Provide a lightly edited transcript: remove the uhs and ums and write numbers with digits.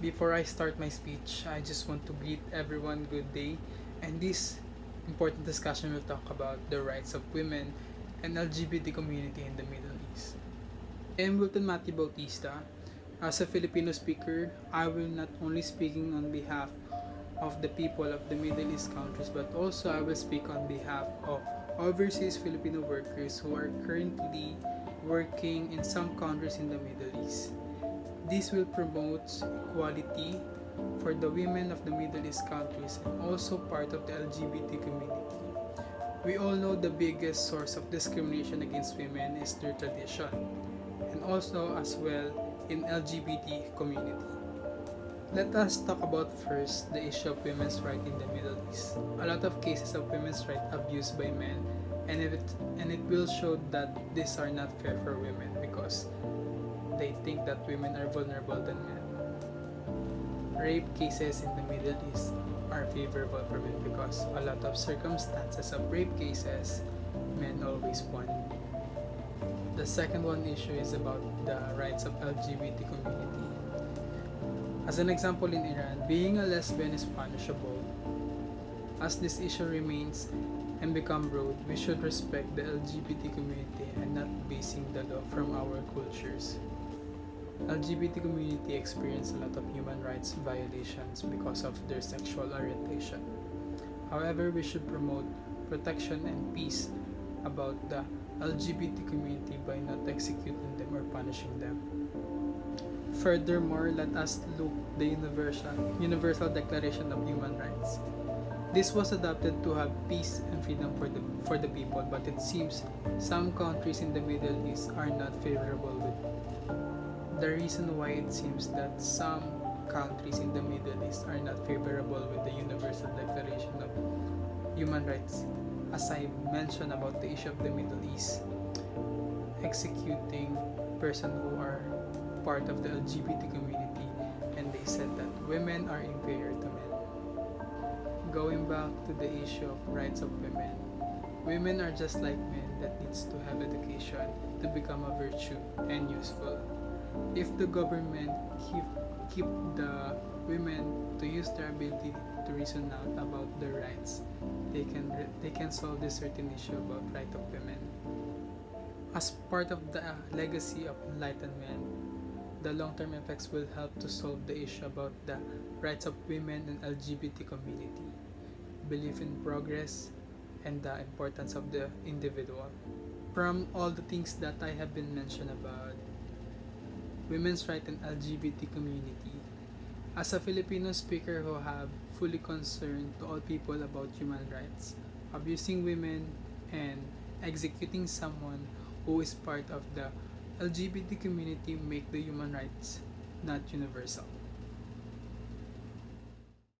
Before I start my speech, I just want to greet everyone good day, and this important discussion will talk about the rights of women and LGBT community in the Middle East. I am Wilton Mati Bautista. As a Filipino speaker, I will not only speaking on behalf of the people of the Middle East countries, but also I will speak on behalf of overseas Filipino workers who are currently working in some countries in the Middle East. This will promote equality for the women of the Middle East countries and also part of the LGBT community. We all know the biggest source of discrimination against women is their tradition, and also as well in LGBT community. Let us talk about first the issue of women's rights in the Middle East. A lot of cases of women's rights abused by men, and it will show that these are not fair for women because they think that women are vulnerable than men. Rape cases in the Middle East are favorable for men because a lot of circumstances of rape cases, men always won. The second one issue is about the rights of LGBT community. As an example, in Iran, being a lesbian is punishable. As this issue remains and become broad, we should respect the LGBT community and not basing the law from our cultures. LGBT community experience a lot of human rights violations because of their sexual orientation. However, we should promote protection and peace about the LGBT community by not executing them or punishing them. Furthermore, let us look the Universal Declaration of Human Rights. This was adopted to have peace and freedom for the people, but it seems some countries in the Middle East are not favorable with it. The reason why it seems that some countries in the Middle East are not favorable with the Universal Declaration of Human Rights, as I mentioned about the issue of the Middle East, executing person who are part of the LGBT community, and they said that women are inferior to men. Going back to the issue of rights of women, women are just like men that needs to have education to become a virtue and useful. If the government keep the women to use their ability to reason out about their rights, they can solve this certain issue about right of women. As part of the legacy of enlightenment, the long-term effects will help to solve the issue about the rights of women and LGBT community, belief in progress, and the importance of the individual. From all the things that I have been mentioned about women's rights and LGBT community, as a Filipino speaker who have fully concerned to all people about human rights, abusing women and executing someone who is part of the LGBT community make the human rights not universal.